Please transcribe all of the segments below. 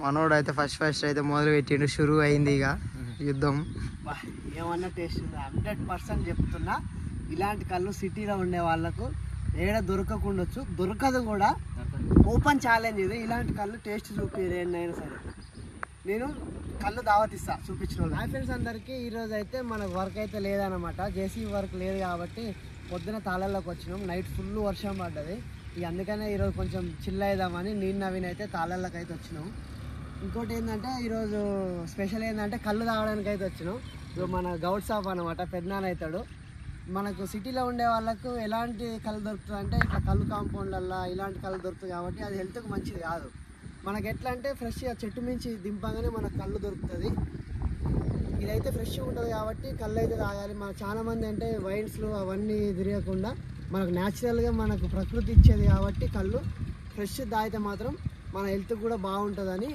మనోడు అయితే ఫస్ట్ అయితే మొదలు పెట్టిండు, షురూ అయింది ఇక యుద్ధం. ఏమన్నా టేస్ట్ ఉందా? 100% చెప్తున్నా. ఇలాంటి కళ్ళు సిటీలో ఉండే వాళ్ళకు ఏడ దొరకకుండొచ్చు, దొరకదు కూడా. ఓపెన్ ఛాలెంజ్ ఇది. ఇలాంటి కళ్ళు టేస్ట్ చూపిరు ఏంటైనా సరే. నేను కళ్ళు దావతిస్తా చూపించిన వాళ్ళు. హాయ్ ఫ్రెండ్స్ అందరికీ. ఈరోజు అయితే మనకు వర్క్ అయితే లేదనమాట, జేసీబీ వర్క్ లేదు కాబట్టి పొద్దున తాళాల్లోకి వచ్చినాం. నైట్ ఫుల్ వర్షం పడ్డది, ఇక అందుకనే ఈరోజు కొంచెం చిల్ అవుదామని నేను నవీన్ అయితే తాళాల్లోకి అయితే వచ్చినాం. ఇంకోటి ఏంటంటే ఈరోజు స్పెషల్ ఏంటంటే కళ్ళు తాగడానికి అయితే వచ్చినాం. ఇప్పుడు మన గౌడ్ షాప్ అనమాట, పెద్దనాన్న అవుతాడు. మనకు సిటీలో ఉండే వాళ్ళకు ఎలాంటి కళ్ళు దొరుకుతుంది అంటే ఇట్లా కళ్ళు కాంపౌండ్లల్లో ఇలాంటి కళ్ళు దొరుకుతుంది కాబట్టి అది హెల్త్కి మంచిది కాదు. మనకి ఎట్లా అంటే ఫ్రెష్గా చెట్టు మించి దింపగానే మనకు కళ్ళు దొరుకుతుంది. ఇదైతే ఫ్రెష్గా ఉంటుంది కాబట్టి కళ్ళు అయితే తాగాలి. మనకు చాలామంది అంటే వైన్స్లు అవన్నీ తిరగకుండా మనకు న్యాచురల్గా మనకు ప్రకృతి ఇచ్చేది కాబట్టి కళ్ళు ఫ్రెష్ తాగితే మాత్రం మన హెల్త్కి కూడా బాగుంటుందని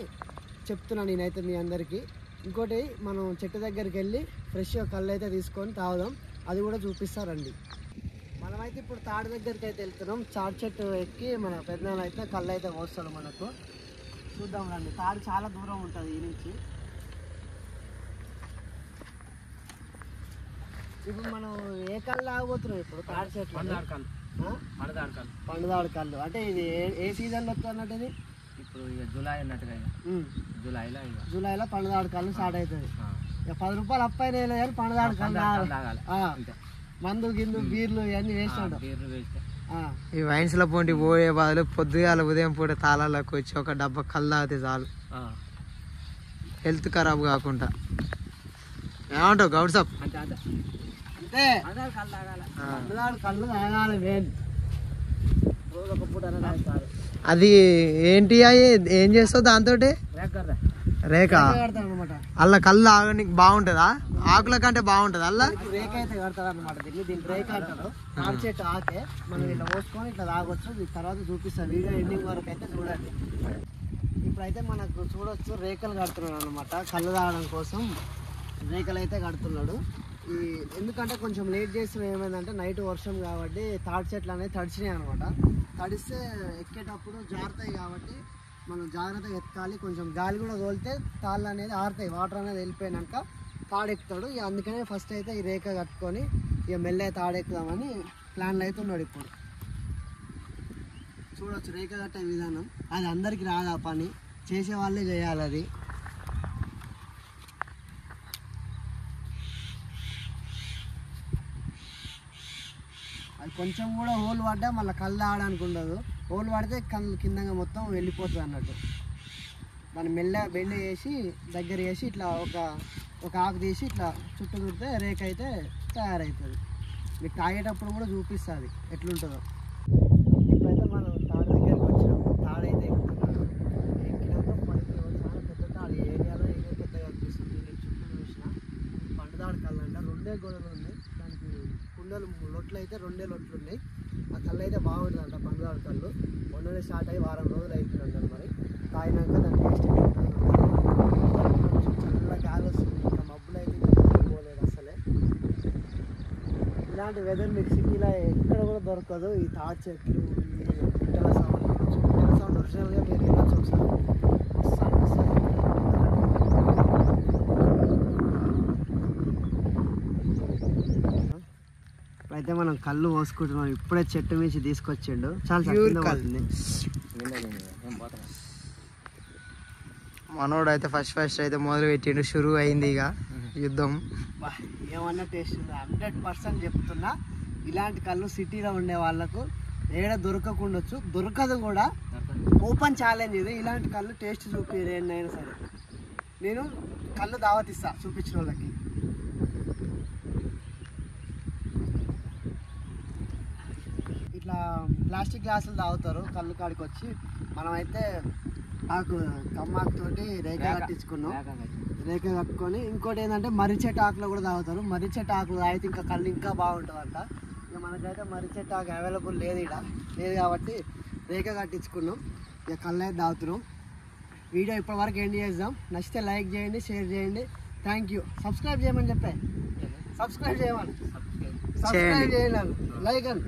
చెప్తున్నాను నేనైతే మీ అందరికీ. ఇంకోటి మనం చెట్టు దగ్గరికి వెళ్ళి ఫ్రెష్గా కళ్ళు అయితే తీసుకొని తాగుదాం, అది కూడా చూపిస్తారండి. మనమైతే ఇప్పుడు తాడు దగ్గరికి అయితే వెళ్తున్నాం. తాడి చెట్టు ఎక్కి మన పెద్దనాన్న అయితే కళ్ళు అయితే పోస్తాడు మనకు. చూద్దాం రండి. తాడు చాలా దూరం ఉంటుంది ఈ నుంచి. ఇప్పుడు మనం ఏ కళ్ళు ఆగబోతున్నాం? ఇప్పుడు తాడి చెట్లు పండుదాడు కళ్ళు అంటే ఇది ఏ సీజన్లో వస్తుంది అన్నట్టు? ఇది ఇప్పుడు జూలై అన్నట్టుగా జూలైలో పండుదాడు కళ్ళు స్టార్ట్ అవుతుంది. ఇక 10 రూపాయలు అప్పైన కానీ పండుదాడు కళ్ళు మందు గిన్ను బీర్లు ఇవన్నీ వేస్తాడు. ఈ వైన్స్ లో పోటీ పోయే బదులు పొద్దుగాల ఉదయం పూట తాళాలకు వచ్చి ఒక డబ్బా కళ్ళు తాగితే చాలు, హెల్త్ ఖరాబ్ కాకుండా. ఏమంటావు గౌడ్ సాబ్? అంటే పండుదాడు కళ్ళు తాగాలి మెయిన్. రోజు ఒక పూట తాగుతారు. అది ఏంటి, ఏం చేస్తావు దాంతో? రేఖ అనమాట. అల్ల కళ్ళు తాగడానికి బాగుంటుందా? ఆకుల కంటే బాగుంటుంది అల్ల రేఖ అయితే కడతారు అనమాట. దీన్ని రేఖ అంటారు. తాడి చెట్టు ఆకే మనం ఇట్లా పోసుకొని ఇట్లా తాగొచ్చు. దీని తర్వాత చూపిస్తాను, వీడియో ఎండింగ్ వరకు అయితే చూడండి. ఇప్పుడైతే మనకు చూడొచ్చు రేఖలు కడుతున్నాడు అనమాట. కళ్ళు తాగడం కోసం రేఖలు అయితే కడుతున్నాడు. ఈ ఎందుకంటే కొంచెం లేట్ చేసిన ఏమైందంటే నైట్ వర్షం కాబట్టి తాడి చెట్లు అనేది తడిచినాయి అనమాట. తడిస్తే ఎక్కేటప్పుడు జారుతాయి కాబట్టి మనం జాగ్రత్తగా ఎక్కాలి. కొంచెం గాలి కూడా తోలితే తాళ్ళు అనేది ఆరుతాయి. వాటర్ అనేది వెళ్ళిపోయినాక తాడెక్కుతాడు. ఇక అందుకనే ఫస్ట్ అయితే ఈ రేఖ కట్టుకొని ఇక మెల్లగా తాడెక్కుదామని ప్లాన్లు అయితే ఉన్నాడు. ఇప్పుడు చూడవచ్చు రేఖ కట్టే విధానం. అది అందరికీ రాదు, ఆ పని చేసే వాళ్ళే చేయాలి. అది అది కొంచెం కూడా హోల్ పడ్డా మళ్ళీ కళ్ళు ఆడడానికి ఉండదు. హోల్ పడితే కళ్ళు కిందగా మొత్తం వెళ్ళిపోతుంది అన్నట్టు. దాన్ని మెల్ల బెండ్ చేసి దగ్గర చేసి ఇట్లా ఒక ఆకు తీసి ఇట్లా చుట్టూ చుడితే రేఖ అయితే తయారవుతుంది. మీకు తాగేటప్పుడు కూడా చూపిస్తుంది ఎట్లుంటుందో. ఇప్పుడైతే మనం తాడు దగ్గరికి వచ్చినాం. తాడైతే ఎక్కుతున్నాడు. ఎక్కినాక పడితే చాలా పెద్ద తాడు. ఈ ఏరియాలో ఏదో పెద్దగా అనిపిస్తుంది. నేను చుట్టూ చూసిన పండుదాడు కళ్ళు అంటే 2 గోడలు ఉన్నాయి. దానికి కుండలు లొట్లు అయితే 2 లొట్లు ఉన్నాయి. ఆ కళ్ళు అయితే బాగుంటుంది అంట పండుదాడు కళ్ళు. మొన్ననే స్టార్ట్ అయ్యి వారం రోజులు అవుతుంది అంటారు. మరి తాగినాక దాని టేస్ట్ చల్ల గాలి వస్తుంది. ఇంకా మబ్బులు అయితే పోలేదు అసలే. ఇలాంటి వెదర్ మీకు సిటీలో ఎక్కడ కూడా దొరకదు. ఈ తాడి చెట్లు, ఈ పిట్టల సౌండ్, పిట్టల సౌండ్ ఒరిజినల్గా మీరు వినొచ్చు ఒకసారి. అయితే మనం కళ్ళు పోసుకుంటున్నాం. ఇప్పుడే చెట్టు మించి తీసుకొచ్చిండు. చాలా మనోడు అయితే ఫస్ట్ అయితే మొదలు పెట్టిండు, షురూ అయింది ఇక యుద్ధం. ఏమన్నా టేస్ట్ ఉందా? 100% చెప్తున్నా. ఇలాంటి కళ్ళు సిటీలో ఉండే వాళ్ళకు ఏడ దొరకకుండొచ్చు, దొరకదు కూడా. ఓపెన్ ఛాలెంజ్ ఇది. ఇలాంటి కళ్ళు టేస్ట్ చూపిరు ఏంటైనా సరే. నేను కళ్ళు దావతిస్తా చూపించిన వాళ్ళకి. ఇట్లా ప్లాస్టిక్ గ్లాసులు తాగుతారు కళ్ళు కాడికి వచ్చి. మనమైతే కమ్మాకు తోటి రేఖ కట్టించుకున్నాం. రేఖ కట్టుకొని ఇంకోటి ఏంటంటే మర్రి చెట్టు ఆకులో కూడా తాగుతారు. మర్రి చెట్టు ఆకులు తాగితే ఇంకా కళ్ళు ఇంకా బాగుంటుందంట. ఇక మనకైతే మర్రి చెట్టు ఆకు అవైలబుల్ లేదు లేదు కాబట్టి రేఖ కట్టించుకున్నాం. ఇక కళ్ళు అయితే తాగుతున్నాం. వీడియో ఇప్పటివరకు ఎండ్ చేద్దాం. నచ్చితే లైక్ చేయండి, షేర్ చేయండి. Thank you. సబ్స్క్రైబ్ చేయమని చెప్పే, సబ్స్క్రైబ్ చేయమని, సబ్స్క్రైబ్ చేయాలి, లైక్ అని.